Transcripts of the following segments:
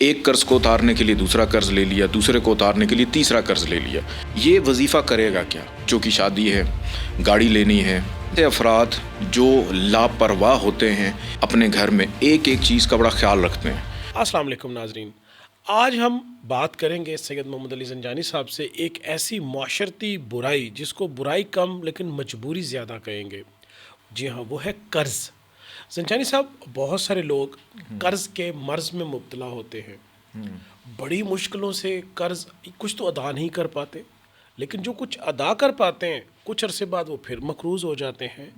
ایک قرض کو اتارنے کے لیے دوسرا قرض لے لیا, دوسرے کو اتارنے کے لیے تیسرا قرض لے لیا. یہ وظیفہ کرے گا کیا؟ جو کہ شادی ہے, گاڑی لینی ہے. افراد جو لاپرواہ ہوتے ہیں اپنے گھر میں ایک ایک چیز کا بڑا خیال رکھتے ہیں. السلام علیکم ناظرین, آج ہم بات کریں گے سید محمد علی زنجانی صاحب سے ایک ایسی معاشرتی برائی جس کو برائی کم لیکن مجبوری زیادہ کہیں گے. جی ہاں, وہ ہے قرض. زنجانی صاحب, بہت سارے لوگ قرض کے مرض میں مبتلا ہوتے ہیں. بڑی مشکلوں سے قرض کچھ تو ادا نہیں کر پاتے, لیکن جو کچھ ادا کر پاتے ہیں کچھ عرصے بعد وہ پھر مقروض ہو جاتے ہیں.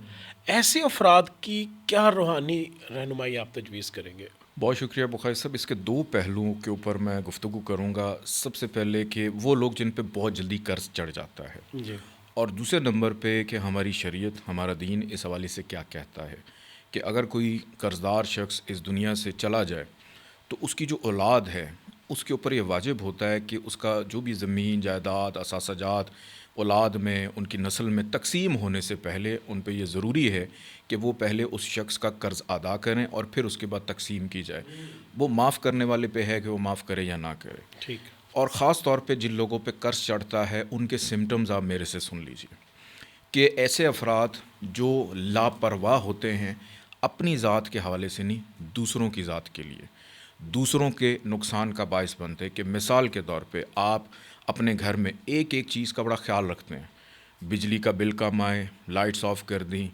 ایسے افراد کی کیا روحانی رہنمائی آپ تجویز کریں گے؟ بہت شکریہ بخاری صاحب. اس کے دو پہلوؤں کے اوپر میں گفتگو کروں گا. سب سے پہلے کہ وہ لوگ جن پہ بہت جلدی قرض چڑھ جاتا ہے, جی, اور دوسرے نمبر پہ کہ ہماری شریعت, ہمارا دین اس حوالے سے کیا کہتا ہے کہ اگر کوئی قرضدار شخص اس دنیا سے چلا جائے تو اس کی جو اولاد ہے اس کے اوپر یہ واجب ہوتا ہے کہ اس کا جو بھی زمین, جائیداد, اثاثہ جات اولاد میں, ان کی نسل میں تقسیم ہونے سے پہلے ان پہ یہ ضروری ہے کہ وہ پہلے اس شخص کا قرض ادا کریں اور پھر اس کے بعد تقسیم کی جائے. وہ معاف کرنے والے پہ ہے کہ وہ معاف کرے یا نہ کرے. ٹھیک. اور خاص طور پہ جن لوگوں پہ قرض چڑھتا ہے ان کے سمٹمز آپ میرے سے سن لیجیے کہ ایسے افراد جو لاپرواہ ہوتے ہیں اپنی ذات کے حوالے سے نہیں, دوسروں کی ذات کے لیے دوسروں کے نقصان کا باعث بنتے. کہ مثال کے طور پہ آپ اپنے گھر میں ایک ایک چیز کا بڑا خیال رکھتے ہیں. بجلی کا بل کم آئے, لائٹس آف کر دیں,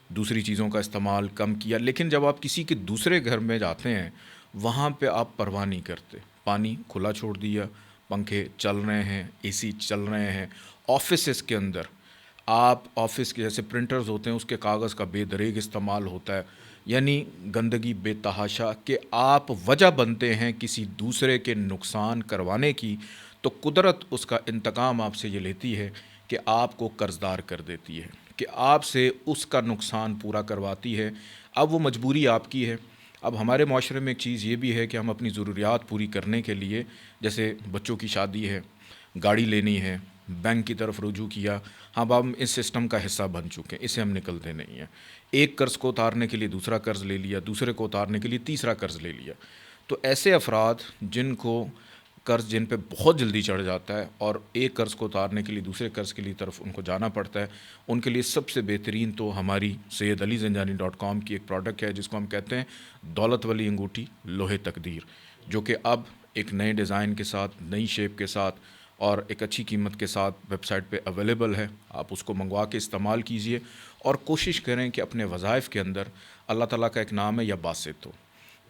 دوسری چیزوں کا استعمال کم کیا, لیکن جب آپ کسی کے دوسرے گھر میں جاتے ہیں وہاں پہ آپ پرواہ نہیں کرتے. پانی کھلا چھوڑ دیا, پنکھے چل رہے ہیں, اے سی چل رہے ہیں. آفیسز کے اندر آپ آفس کے جیسے پرنٹرز ہوتے ہیں اس کے کاغذ کا بے دریغ استعمال ہوتا ہے. یعنی گندگی بے تحاشا کہ آپ وجہ بنتے ہیں کسی دوسرے کے نقصان کروانے کی, تو قدرت اس کا انتقام آپ سے یہ لیتی ہے کہ آپ کو قرضدار کر دیتی ہے, کہ آپ سے اس کا نقصان پورا کرواتی ہے. اب وہ مجبوری آپ کی ہے. اب ہمارے معاشرے میں ایک چیز یہ بھی ہے کہ ہم اپنی ضروریات پوری کرنے کے لیے, جیسے بچوں کی شادی ہے, گاڑی لینی ہے, بینک کی طرف رجوع کیا, اب ہم اس سسٹم کا حصہ بن چکے ہیں, اسے ہم نکلتے نہیں ہیں. ایک قرض کو اتارنے کے لیے دوسرا قرض لے لیا, دوسرے کو اتارنے کے لیے تیسرا قرض لے لیا. تو ایسے افراد جن کو قرض جن پہ بہت جلدی چڑھ جاتا ہے اور ایک قرض کو اتارنے کے لیے دوسرے قرض کے لیے طرف ان کو جانا پڑتا ہے, ان کے لیے سب سے بہترین تو ہماری SayyidAliZanjani.com کی ایک پروڈکٹ ہے جس کو ہم کہتے ہیں دولت والی انگوٹھی لوہے تقدیر, جو کہ اب ایک نئے ڈیزائن کے ساتھ, نئی شیپ کے ساتھ اور ایک اچھی قیمت کے ساتھ ویب سائٹ پہ اویلیبل ہے. آپ اس کو منگوا کے استعمال کیجئے اور کوشش کریں کہ اپنے وظائف کے اندر اللہ تعالیٰ کا ایک نام ہے یا باسط ہو,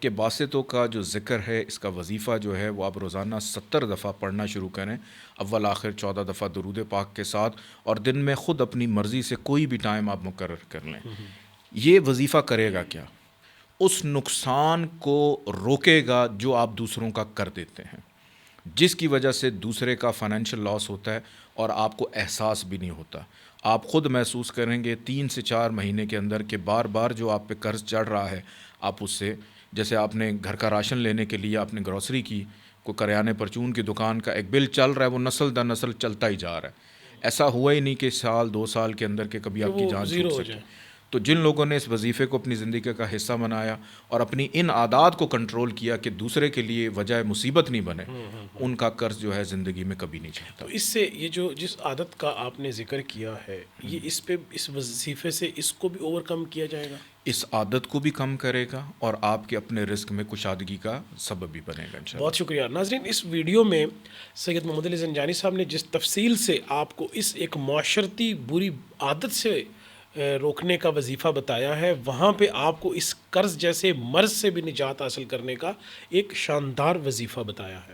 کہ باسطوں کا جو ذکر ہے, اس کا وظیفہ جو ہے وہ آپ روزانہ 70 دفعہ پڑھنا شروع کریں, اول آخر 14 دفعہ درود پاک کے ساتھ, اور دن میں خود اپنی مرضی سے کوئی بھی ٹائم آپ مقرر کر لیں. یہ وظیفہ کرے گا کیا؟ اس نقصان کو روکے گا جو آپ دوسروں کا کر دیتے ہیں, جس کی وجہ سے دوسرے کا فائنینشیل لاس ہوتا ہے اور آپ کو احساس بھی نہیں ہوتا. آپ خود محسوس کریں گے 3 سے 4 مہینے کے اندر کہ بار بار جو آپ پہ قرض چڑھ رہا ہے, آپ اس سے, جیسے آپ نے گھر کا راشن لینے کے لیے آپ نے گروسری کی, کوئی کریانے پرچون کی دکان کا ایک بل چل رہا ہے, وہ نسل در نسل چلتا ہی جا رہا ہے. ایسا ہوا ہی نہیں کہ سال 2 سال کے اندر کہ کبھی آپ کی جان چھوٹ سکے. تو جن لوگوں نے اس وظیفے کو اپنی زندگی کا حصہ بنایا اور اپنی ان عادات کو کنٹرول کیا کہ دوسرے کے لیے وجہ مصیبت نہیں بنے, ان کا قرض جو ہے زندگی میں کبھی نہیں چڑھتا. تو اس سے یہ جو جس عادت کا آپ نے ذکر کیا ہے, یہ اس پہ اس وظیفے سے اس کو بھی اوور کم کیا جائے گا, اس عادت کو بھی کم کرے گا اور آپ کے اپنے رزق میں کشادگی کا سبب بھی بنے گا انشاءاللہ. بہت شکریہ. ناظرین, اس ویڈیو میں سید محمد علی زنجانی صاحب نے جس تفصیل سے آپ کو اس ایک معاشرتی بری عادت سے روکنے کا وظیفہ بتایا ہے, وہاں پہ آپ کو اس قرض جیسے مرض سے بھی نجات حاصل کرنے کا ایک شاندار وظیفہ بتایا ہے.